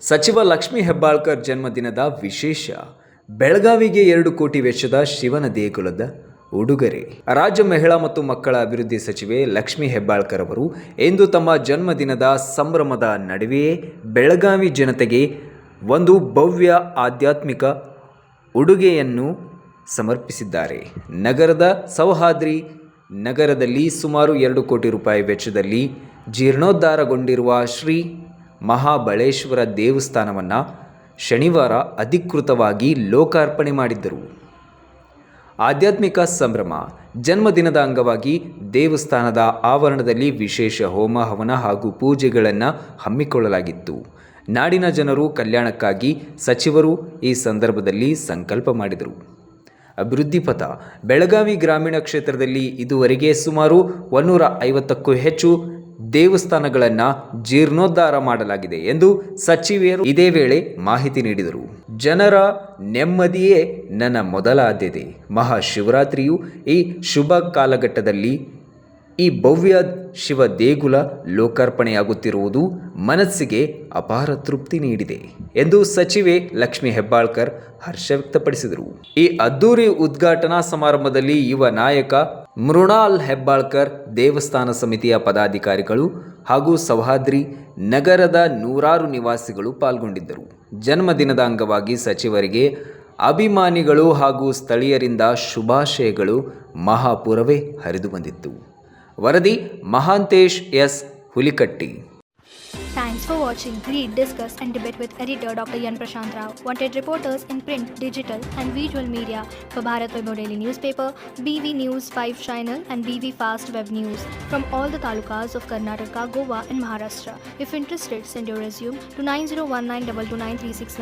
ಸಚಿವ ಲಕ್ಷ್ಮೀ ಹೆಬ್ಬಾಳ್ಕರ್ ಜನ್ಮದಿನದ ವಿಶೇಷ. ಬೆಳಗಾವಿಗೆ 2 ಕೋಟಿ ವೆಚ್ಚದ ಶಿವನ ದೇಗುಲದ ಉಡುಗೊರೆ. ರಾಜ್ಯ ಮಹಿಳಾ ಮತ್ತು ಮಕ್ಕಳ ಅಭಿವೃದ್ಧಿ ಸಚಿವೆ ಲಕ್ಷ್ಮೀ ಹೆಬ್ಬಾಳ್ಕರ್ ಅವರು ಇಂದು ತಮ್ಮ ಜನ್ಮದಿನದ ಸಂಭ್ರಮದ ನಡುವೆಯೇ ಬೆಳಗಾವಿ ಜನತೆಗೆ ಒಂದು ಭವ್ಯ ಆಧ್ಯಾತ್ಮಿಕ ಉಡುಗೆಯನ್ನು ಸಮರ್ಪಿಸಿದ್ದಾರೆ. ನಗರದ ಸಹ್ಯಾದ್ರಿ ನಗರದಲ್ಲಿ ಸುಮಾರು 2 ಕೋಟಿ ರೂಪಾಯಿ ವೆಚ್ಚದಲ್ಲಿ ಜೀರ್ಣೋದ್ಧಾರಗೊಂಡಿರುವ ಶ್ರೀ ಮಹಾಬಳೇಶ್ವರ ದೇವಸ್ಥಾನವನ್ನು ಶನಿವಾರ ಅಧಿಕೃತವಾಗಿ ಲೋಕಾರ್ಪಣೆ ಮಾಡಿದ್ದರು. ಆಧ್ಯಾತ್ಮಿಕ ಸಂಭ್ರಮ. ಜನ್ಮದಿನದ ಅಂಗವಾಗಿ ದೇವಸ್ಥಾನದ ಆವರಣದಲ್ಲಿ ವಿಶೇಷ ಹೋಮ ಹವನ ಹಾಗೂ ಪೂಜೆಗಳನ್ನು ಹಮ್ಮಿಕೊಳ್ಳಲಾಗಿತ್ತು. ನಾಡಿನ ಜನರು ಕಲ್ಯಾಣಕ್ಕಾಗಿ ಸಚಿವರು ಈ ಸಂದರ್ಭದಲ್ಲಿ ಸಂಕಲ್ಪ ಮಾಡಿದರು. ಅಭಿವೃದ್ಧಿ ಪಥ. ಬೆಳಗಾವಿ ಗ್ರಾಮೀಣ ಕ್ಷೇತ್ರದಲ್ಲಿ ಇದುವರೆಗೆ ಸುಮಾರು 150ಕ್ಕೂ ಹೆಚ್ಚು ದೇವಸ್ಥಾನಗಳನ್ನು ಜೀರ್ಣೋದ್ಧಾರ ಮಾಡಲಾಗಿದೆ ಎಂದು ಸಚಿವರು ಇದೇ ವೇಳೆ ಮಾಹಿತಿ ನೀಡಿದರು. ಜನರ ನೆಮ್ಮದಿಯೇ ನನ್ನ ಮೊದಲ ಆದ್ಯತೆ. ಮಹಾಶಿವರಾತ್ರಿಯು ಈ ಶುಭ ಕಾಲಘಟ್ಟದಲ್ಲಿ ಈ ಭವ್ಯ ಶಿವ ದೇಗುಲ ಲೋಕಾರ್ಪಣೆಯಾಗುತ್ತಿರುವುದು ಮನಸ್ಸಿಗೆ ಅಪಾರ ತೃಪ್ತಿ ನೀಡಿದೆ ಎಂದು ಸಚಿವೆ ಲಕ್ಷ್ಮೀ ಹೆಬ್ಬಾಳ್ಕರ್ ಹರ್ಷ ವ್ಯಕ್ತಪಡಿಸಿದರು. ಈ ಅದ್ದೂರಿ ಉದ್ಘಾಟನಾ ಸಮಾರಂಭದಲ್ಲಿ ಯುವ ನಾಯಕ ಮೃಣಾಲ್ ಹೆಬ್ಬಾಳ್ಕರ್, ದೇವಸ್ಥಾನ ಸಮಿತಿಯ ಪದಾಧಿಕಾರಿಗಳು ಹಾಗೂ ಸಹ್ಯಾದ್ರಿ ನಗರದ ನೂರಾರು ನಿವಾಸಿಗಳು ಪಾಲ್ಗೊಂಡಿದ್ದರು. ಜನ್ಮದಿನದ ಅಂಗವಾಗಿ ಸಚಿವರಿಗೆ ಅಭಿಮಾನಿಗಳು ಹಾಗೂ ಸ್ಥಳೀಯರಿಂದ ಶುಭಾಶಯಗಳು ಮಹಾಪೂರವೇ ಹರಿದು ಬಂದಿತ್ತು. ವರದಿ Mahantesh S Hulikatti. Thanks for watching. Read, discuss and debate with editor Dr. Yan Prashant Rao. Wanted reporters in print, digital and visual media for Bharat Vaibhav Daily Newspaper, BV News 5 Channel and BV Fast Web News from all the talukas of Karnataka, Goa and Maharashtra. If interested, send your resume to 9019229369.